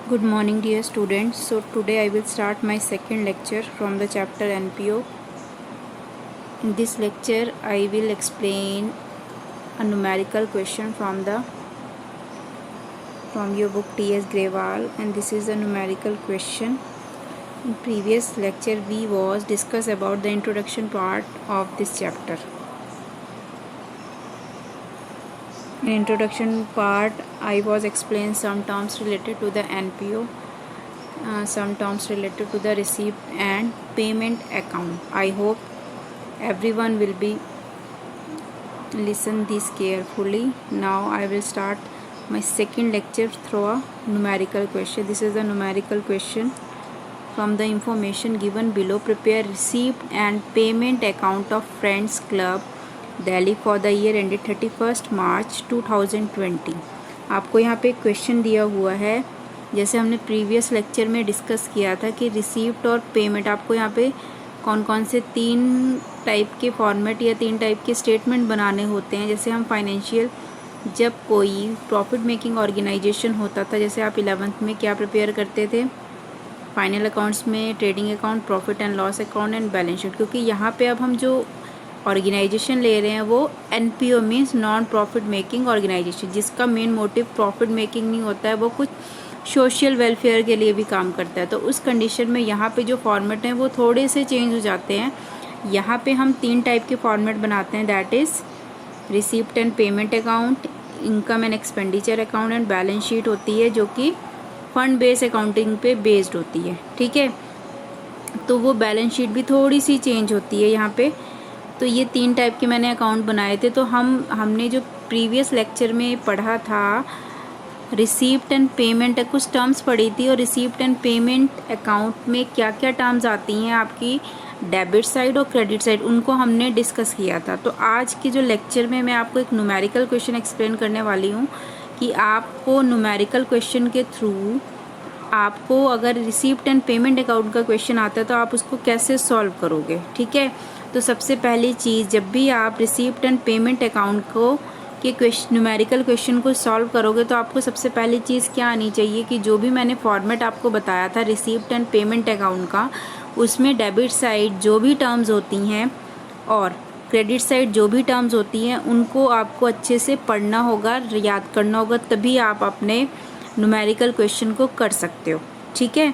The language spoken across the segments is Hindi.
Good morning, dear students. So today I will start my second lecture from the chapter NPO. In this lecture I will explain a numerical question from your book T.S. Grewal, and this is a numerical question. In previous lecture we was discuss about the introduction part of this chapter. In introduction part I was explain some terms related to the NPO, some terms related to the receipt and payment account. I hope everyone will be listen this carefully. Now I will start my second lecture through a numerical question. This is a numerical question. From the information given below, prepare receipt and payment account of Friends Club Delhi for the year ended 31 मार्च 2020। आपको यहाँ पे क्वेश्चन दिया हुआ है, जैसे हमने प्रीवियस लेक्चर में डिस्कस किया था कि रिसीप्ट और पेमेंट आपको यहाँ पे कौन कौन से 3 टाइप के फॉर्मेट या 3 टाइप के स्टेटमेंट बनाने होते हैं। जैसे हम फाइनेंशियल, जब कोई प्रॉफिट मेकिंग ऑर्गेनाइजेशन होता था, जैसे आप 11th में क्या प्रिपेयर करते थे, फाइनल अकाउंट्स में trading account, profit and loss account and balance sheet. क्योंकि यहाँ पे अब हम जो ऑर्गेनाइजेशन ले रहे हैं वो NPO means non profit making organisation, जिसका मेन मोटिव प्रॉफिट मेकिंग नहीं होता है, वो कुछ सोशल वेलफेयर के लिए भी काम करता है। तो उस कंडीशन में यहाँ पे जो फॉर्मेट हैं वो थोड़े से चेंज हो जाते हैं। यहाँ पे हम 3 टाइप के फॉर्मेट बनाते हैं, that is receipt and payment account, income and expenditure account and balance sheet होती है, जो कि फंड बेस्ड अकाउंटिंग पे बेस्ड होती है। ठीक है, तो वो बैलेंस शीट भी थोड़ी सी चेंज होती है यहाँ पे। तो ये 3 टाइप के मैंने अकाउंट बनाए थे। तो हमने जो प्रीवियस लेक्चर में पढ़ा था रिसीप्ट एंड पेमेंट, कुछ टर्म्स पढ़ी थी, और रिसीप्ट एंड पेमेंट अकाउंट में क्या क्या टर्म्स आती हैं आपकी डेबिट साइड और क्रेडिट साइड, उनको हमने डिस्कस किया था। तो आज के जो लेक्चर में मैं आपको एक न्यूमेरिकल क्वेश्चन एक्सप्लेन करने वाली हूँ कि आपको न्यूमेरिकल क्वेश्चन के थ्रू आपको अगर रिसीप्ट एंड पेमेंट अकाउंट का क्वेश्चन आता है तो आप उसको कैसे सॉल्व करोगे। ठीक है, तो सबसे पहली चीज़, जब भी आप रिसीप्ट एंड पेमेंट अकाउंट को के न्यूमेरिकल क्वेश्चन को सॉल्व करोगे तो आपको सबसे पहली चीज़ क्या आनी चाहिए कि जो भी मैंने फॉर्मेट आपको बताया था रिसीप्ट एंड पेमेंट अकाउंट का, उसमें डेबिट साइड जो भी टर्म्स होती हैं और क्रेडिट साइड जो भी टर्म्स होती हैं उनको आपको अच्छे से पढ़ना होगा, याद करना होगा, तभी आप अपने न्यूमेरिकल क्वेश्चन को कर सकते हो। ठीक है,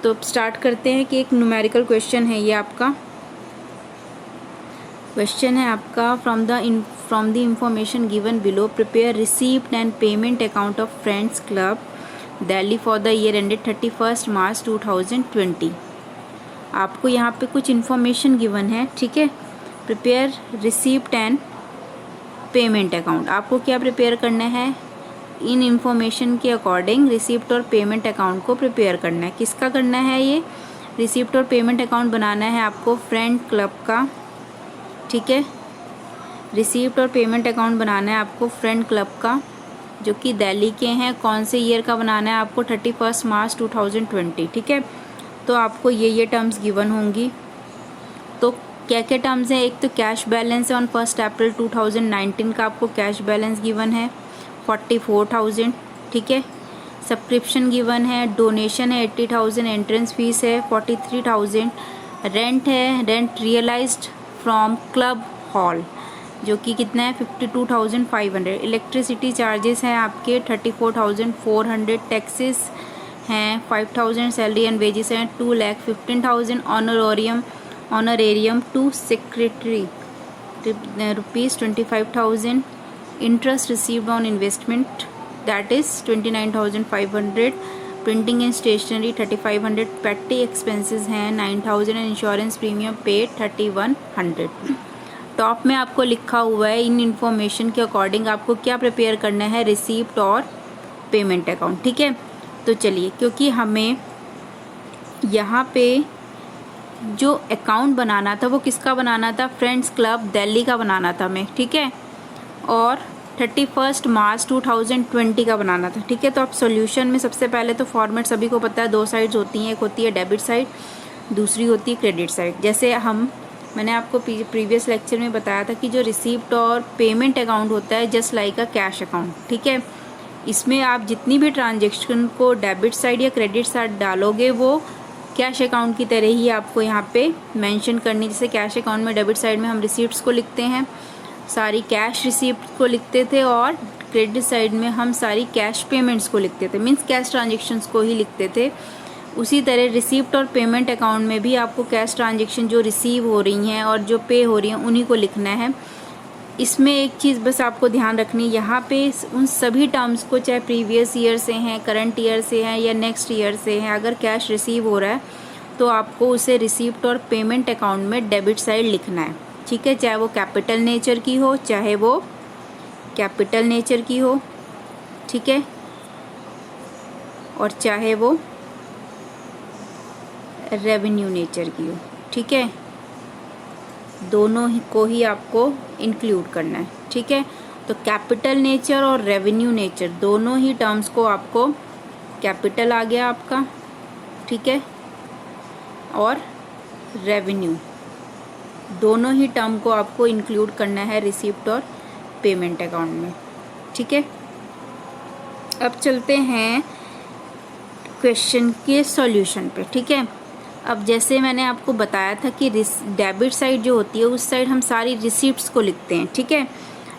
तो स्टार्ट करते हैं कि एक न्यूमेरिकल क्वेश्चन है। ये आपका क्वेश्चन है आपका from the information given below, prepare receipt and payment account of friends club Delhi for the year ended 31 मार्च 2020। आपको यहाँ पे कुछ इन्फॉर्मेशन गिवन है। ठीक है, prepare receipt and payment account, आपको क्या प्रिपेयर करना है, इन इंफॉर्मेशन के अकॉर्डिंग रिसीप्ट और पेमेंट अकाउंट को प्रिपेयर करना है। किसका करना है, ये रिसीप्ट और पेमेंट अकाउंट बनाना है आपको फ्रेंड क्लब का। ठीक है, रिसीप्ट और पेमेंट अकाउंट बनाना है आपको फ्रेंड क्लब का, जो कि दिल्ली के हैं। कौन से ईयर का बनाना है आपको, 31 मार्च 2020। ठीक है, तो आपको ये टर्म्स गिवन होंगी। तो क्या क्या टर्म्स हैं, एक तो कैश बैलेंस है, ऑन 1 अप्रैल 2019 का आपको कैश बैलेंस गिवन है 44,000। ठीक है, सब्सक्रिप्शन गिवन है, डोनेशन है 80,000, एंट्रेंस फीस है 43,000, रेंट है, rent realised from club hall जो कि कितना है 52,500, इलेक्ट्रिसिटी चार्जेस हैं आपके 34,400, टैक्सेस हैं 5,000, सैलरी एंड वेजेस हैं 2,15,000, honorarium to secretary rupees 25,000, interest received on investment that is 29,500, printing and stationery 3,500, petty expenses हैं 9,000 and insurance premium paid 3,100। Top में आपको लिखा हुआ है इन इंफॉर्मेशन के अकॉर्डिंग आपको क्या प्रिपेयर करना है, रिसीप्ट और पेमेंट अकाउंट। ठीक है, तो चलिए, क्योंकि हमें यहाँ पे जो अकाउंट बनाना था वो किसका बनाना था, फ्रेंड्स क्लब दिल्ली का बनाना था हमें। ठीक है, और 31 मार्च 2020 का बनाना था। ठीक है, तो अब सॉल्यूशन में सबसे पहले तो फॉर्मेट सभी को पता है, 2 साइड्स होती हैं, एक होती है डेबिट साइड, दूसरी होती है क्रेडिट साइड। जैसे मैंने आपको प्रीवियस लेक्चर में बताया था कि जो रिसीप्ट और पेमेंट अकाउंट होता है just like a cash account. ठीक है, इसमें आप जितनी भी ट्रांजेक्शन को डेबिट साइड या क्रेडिट साइड डालोगे वो कैश अकाउंट की तरह ही आपको यहाँ पे मेंशन करनी। जैसे कैश अकाउंट में डेबिट साइड में हम रिसीप्ट्स को लिखते हैं, सारी कैश रिसीप्ट को लिखते थे, और क्रेडिट साइड में हम सारी कैश पेमेंट्स को लिखते थे, मीन्स कैश ट्रांजेक्शन्स को ही लिखते थे। उसी तरह रिसीप्ट और पेमेंट अकाउंट में भी आपको कैश ट्रांजेक्शन जो रिसीव हो रही हैं और जो पे हो रही हैं उन्हीं को लिखना है। इसमें एक चीज़ बस आपको ध्यान रखनी, यहाँ पे उन सभी टर्म्स को, चाहे प्रीवियस ईयर से हैं, करंट ईयर से हैं या नेक्स्ट ईयर से हैं, अगर कैश रिसीव हो रहा है तो आपको उसे रिसीप्ट और पेमेंट अकाउंट में डेबिट साइड लिखना है, ठीक है। चाहे वो कैपिटल नेचर की हो, चाहे वो कैपिटल नेचर की हो, ठीक है, और चाहे वो रेवेन्यू नेचर की हो, ठीक है। दोनों ही को ही आपको इंक्लूड करना है, ठीक है। तो कैपिटल नेचर और रेवेन्यू नेचर दोनों ही टर्म्स को आपको, कैपिटल आ गया आपका, ठीक है, और रेवेन्यू, दोनों ही टर्म को आपको इंक्लूड करना है रिसीप्ट और पेमेंट अकाउंट में, ठीक है। अब चलते हैं क्वेश्चन के सॉल्यूशन पे, ठीक है। अब जैसे मैंने आपको बताया था कि डेबिट साइड जो होती है उस साइड हम सारी रिसीप्ट्स को लिखते हैं, ठीक है।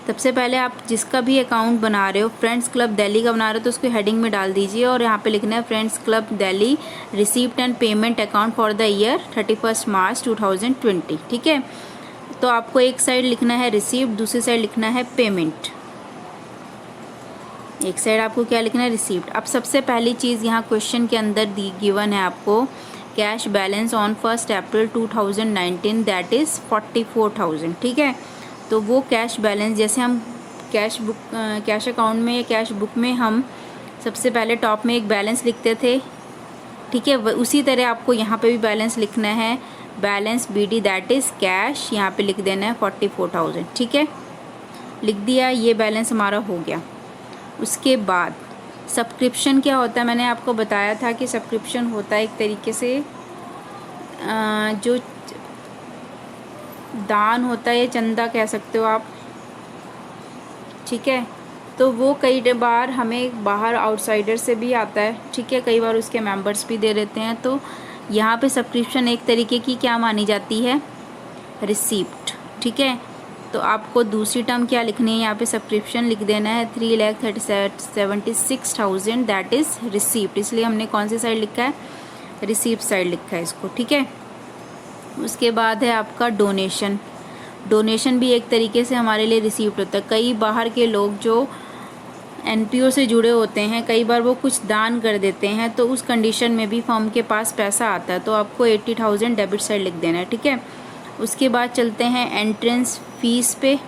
सबसे पहले आप जिसका भी अकाउंट बना रहे हो, फ्रेंड्स क्लब दिल्ली का बना रहे हो तो उसको हेडिंग में डाल दीजिए और यहाँ पे लिखना है friends club Delhi receipt and payment account for the year 31 मार्च 2020, ठीक है। तो आपको एक साइड लिखना है रिसीप्ट, दूसरी साइड लिखना है पेमेंट। एक साइड आपको क्या लिखना है, रिसीप्ट। अब सबसे पहली चीज़ यहाँ क्वेश्चन के अंदर दी गिवन है आपको cash balance on 1 April 2019 that is 44,000, ठीक है। तो वो कैश बैलेंस, जैसे हम कैश अकाउंट में या कैश बुक में हम सबसे पहले टॉप में एक बैलेंस लिखते थे, ठीक है, उसी तरह आपको यहाँ पे भी बैलेंस लिखना है, balance BD that is cash, यहाँ पे लिख देना है 44,000, ठीक है। लिख दिया, ये बैलेंस हमारा हो गया। उसके बाद सब्सक्रिप्शन क्या होता है, मैंने आपको बताया था कि सब्सक्रिप्शन होता है एक तरीके से जो दान होता है या चंदा कह सकते हो आप, ठीक है। तो वो कई बार हमें बाहर आउटसाइडर से भी आता है, ठीक है, कई बार उसके मेंबर्स भी दे देते हैं। तो यहाँ पे सब्सक्रिप्शन एक तरीके की क्या मानी जाती है, रिसीप्ट, ठीक है। तो आपको दूसरी टर्म क्या लिखनी है, यहाँ पे सब्सक्रिप्शन लिख देना है 3,76,000 दैट इज़ रिसीप्ट, इसलिए हमने कौन सी साइड लिखा है, रिसीप्ट साइड लिखा है इसको, ठीक है। उसके बाद है आपका डोनेशन। डोनेशन भी एक तरीके से हमारे लिए रिसीप्ट होता है। कई बाहर के लोग जो NPO से जुड़े होते हैं, कई बार वो कुछ दान कर देते हैं, तो उस कंडीशन में भी फर्म के पास पैसा आता है, तो आपको 80,000 डेबिट साइड लिख देना है, ठीक है। उसके बाद चलते हैं एंट्रेंस फीस पे।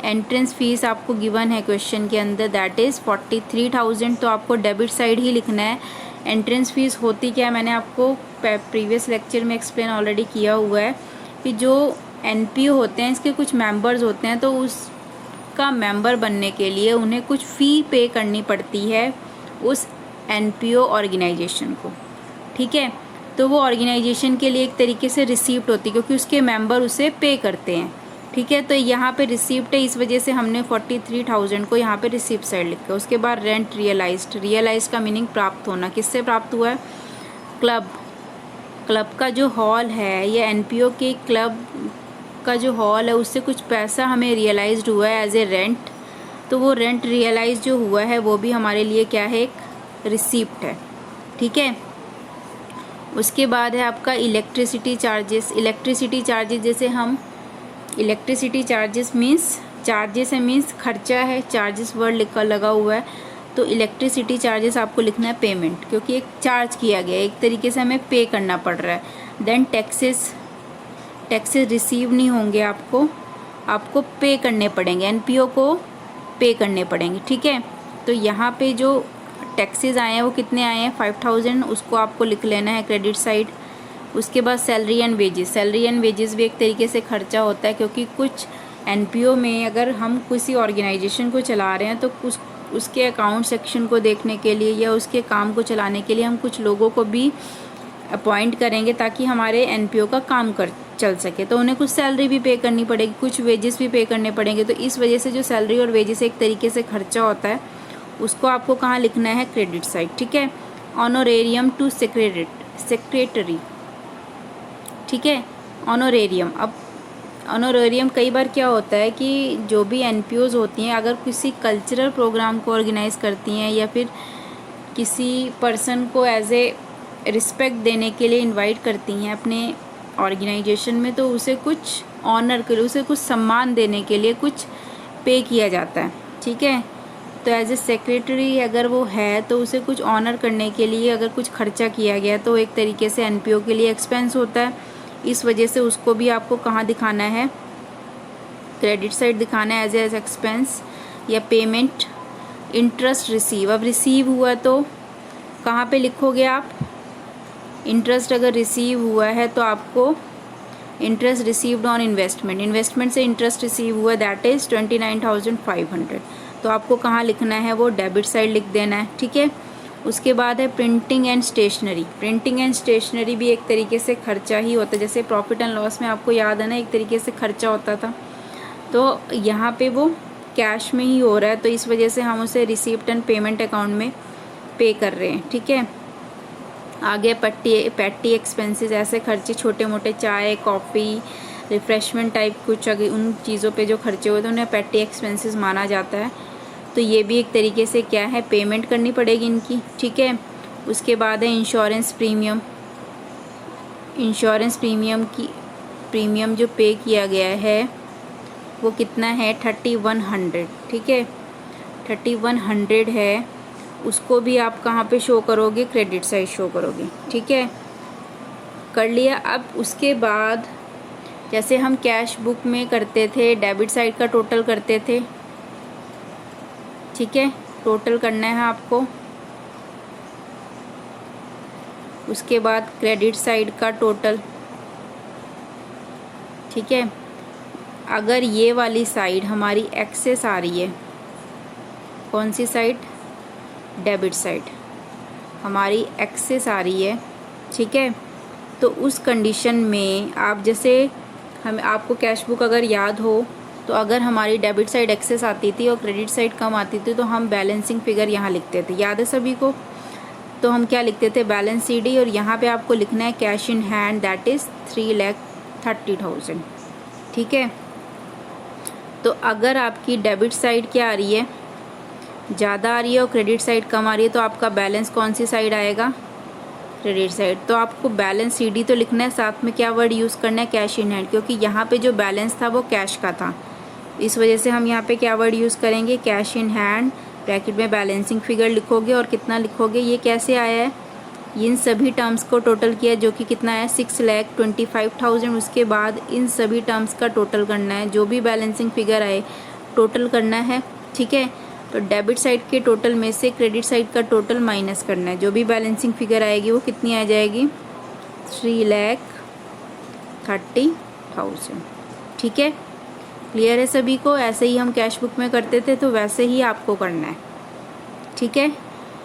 एंट्रेंस फीस आपको गिवन है क्वेश्चन के अंदर दैट इज़ 43,000, तो आपको डेबिट साइड ही लिखना है। एंट्रेंस फीस होती क्या है, मैंने आपको प्रीवियस लेक्चर में एक्सप्लेन ऑलरेडी किया हुआ है कि जो NPO होते हैं इसके कुछ मेंबर्स होते हैं, तो उसका मेंबर बनने के लिए उन्हें कुछ फ़ी पे करनी पड़ती है उस NPO ऑर्गेनाइजेशन को, ठीक है। तो वो ऑर्गेनाइजेशन के लिए एक तरीके से रिसीप्ट होती है क्योंकि उसके मेंबर उसे पे करते हैं, ठीक है। तो यहाँ पे रिसीप्ट है, इस वजह से हमने 43,000 को यहाँ पे रिसीप्ट साइड लिखा। उसके बाद रेंट रियलाइज्ड का मीनिंग प्राप्त होना, किससे प्राप्त हुआ है, क्लब का जो हॉल है या NPO के क्लब का जो हॉल है उससे कुछ पैसा हमें रियलाइज्ड हुआ है एज ए रेंट, तो वो रेंट रियलाइज जो हुआ है वो भी हमारे लिए क्या है, एक रिसीप्ट है, ठीक है। उसके बाद है आपका इलेक्ट्रिसिटी चार्जेस। इलेक्ट्रिसिटी चार्जेस जैसे हम इलेक्ट्रिसिटी चार्जेस मीन्स चार्जेस है, मीन्स खर्चा है, चार्जेस वर्ड लगा हुआ है, तो इलेक्ट्रिसिटी चार्जेस आपको लिखना है पेमेंट, क्योंकि एक चार्ज किया गया है, एक तरीके से हमें पे करना पड़ रहा है। देन टैक्सेस रिसीव नहीं होंगे, आपको पे करने पड़ेंगे, NPO को पे करने पड़ेंगे, ठीक है। तो यहाँ पे जो टैक्सेस आए हैं वो कितने आए हैं, 5,000, उसको आपको लिख लेना है क्रेडिट साइड। उसके बाद सैलरी एंड वेजेस भी एक तरीके से खर्चा होता है, क्योंकि कुछ NPO में अगर हम किसी ऑर्गेनाइजेशन को चला रहे हैं तो उसके अकाउंट सेक्शन को देखने के लिए या उसके काम को चलाने के लिए हम कुछ लोगों को भी अपॉइंट करेंगे ताकि हमारे NPO का काम चल सके। तो उन्हें कुछ सैलरी भी पे करनी पड़ेगी, कुछ वेजेस भी पे करने पड़ेंगे। तो इस वजह से जो सैलरी और वेजेस एक तरीके से खर्चा होता है, उसको आपको कहाँ लिखना है, क्रेडिट साइड। ठीक है। ऑनोरेरियम टू सेक्रेटरी, ठीक है, ऑनोरेरियम। अब ऑनोरेरियम कई बार क्या होता है कि जो भी एनपीओज होती हैं, अगर किसी कल्चरल प्रोग्राम को ऑर्गेनाइज करती हैं या फिर किसी पर्सन को एज ए रिस्पेक्ट देने के लिए इनवाइट करती हैं अपने ऑर्गेनाइजेशन में, तो उसे कुछ ऑनर के लिए, उसे कुछ सम्मान देने के लिए कुछ पे किया जाता है। ठीक है। तो एज ए सेक्रेटरी अगर वो है तो उसे कुछ ऑनर करने के लिए अगर कुछ खर्चा किया गया तो एक तरीके से एनपीओ के लिए एक्सपेंस होता है। इस वजह से उसको भी आपको कहाँ दिखाना है, क्रेडिट साइड दिखाना है, एज एक्सपेंस या पेमेंट। इंटरेस्ट रिसीव, अब रिसीव हुआ तो कहाँ पे लिखोगे आप, इंटरेस्ट अगर रिसीव हुआ है तो आपको interest received on investment, investment से इंटरेस्ट रिसीव हुआ, दैट इज़ 29,500। तो आपको कहाँ लिखना है, वो डेबिट साइड लिख देना है। ठीक है। उसके बाद है printing and stationery. Printing and stationery भी एक तरीके से खर्चा ही होता है, जैसे प्रॉफिट एंड लॉस में आपको याद है ना, एक तरीके से खर्चा होता था। तो यहाँ पे वो कैश में ही हो रहा है, तो इस वजह से हम उसे रिसीप्ट एंड पेमेंट अकाउंट में पे कर रहे हैं। ठीक है। आगे पैटी एक्सपेंसेस, ऐसे खर्चे छोटे मोटे, चाय कॉफ़ी रिफ़्रेशमेंट टाइप कुछ, अगर उन चीज़ों पे जो खर्चे हुए तो उन्हें पैटी एक्सपेंसेस माना जाता है। तो ये भी एक तरीके से क्या है, पेमेंट करनी पड़ेगी इनकी। ठीक है। उसके बाद है इंश्योरेंस प्रीमियम। इंश्योरेंस प्रीमियम जो पे किया गया है वो कितना है, 3100। ठीक है, 3100 है। उसको भी आप कहाँ पे शो करोगे, क्रेडिट साइड शो करोगे। ठीक है, कर लिया। अब उसके बाद जैसे हम कैश बुक में करते थे, डेबिट साइड का टोटल करते थे। ठीक है, टोटल करना है आपको। उसके बाद क्रेडिट साइड का टोटल। ठीक है, अगर ये वाली साइड हमारी एक्सेस आ रही है, कौन सी साइड, डेबिट साइड हमारी एक्सेस आ रही है। ठीक है, तो उस कंडीशन में आप जैसे आपको कैश बुक अगर याद हो तो अगर हमारी डेबिट साइड एक्सेस आती थी और क्रेडिट साइड कम आती थी तो हम बैलेंसिंग फिगर यहाँ लिखते थे, याद है सभी को। तो हम क्या लिखते थे, बैलेंस CD, और यहाँ पे आपको लिखना है cash in hand, that is 3,30,000। ठीक है, तो अगर आपकी डेबिट साइड क्या आ रही है, ज़्यादा आ रही है और क्रेडिट साइड कम आ रही है, तो आपका बैलेंस कौन सी साइड आएगा, क्रेडिट साइड। तो आपको बैलेंस CD तो लिखना है, साथ में क्या वर्ड यूज़ करना है, कैश इन हैंड, क्योंकि यहाँ पे जो बैलेंस था वो कैश का था। इस वजह से हम यहाँ पे क्या वर्ड यूज़ करेंगे, कैश इन हैंड, ब्रैकेट में बैलेंसिंग फिगर लिखोगे और कितना लिखोगे, ये कैसे आया है, इन सभी टर्म्स को टोटल किया जो कि कितना है, 6,25,000। उसके बाद इन सभी टर्म्स का टोटल करना है, जो भी बैलेंसिंग फिगर आए टोटल करना है। ठीक है, तो डेबिट साइड के टोटल में से क्रेडिट साइड का टोटल माइनस करना है, जो भी बैलेंसिंग फिगर आएगी वो कितनी आ जाएगी, 3,30,000। ठीक है, क्लियर है सभी को। ऐसे ही हम कैश बुक में करते थे तो वैसे ही आपको करना है। ठीक है,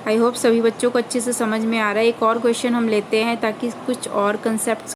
आई होप सभी बच्चों को अच्छे से समझ में आ रहा है। एक और क्वेश्चन हम लेते हैं ताकि कुछ और कंसेप्ट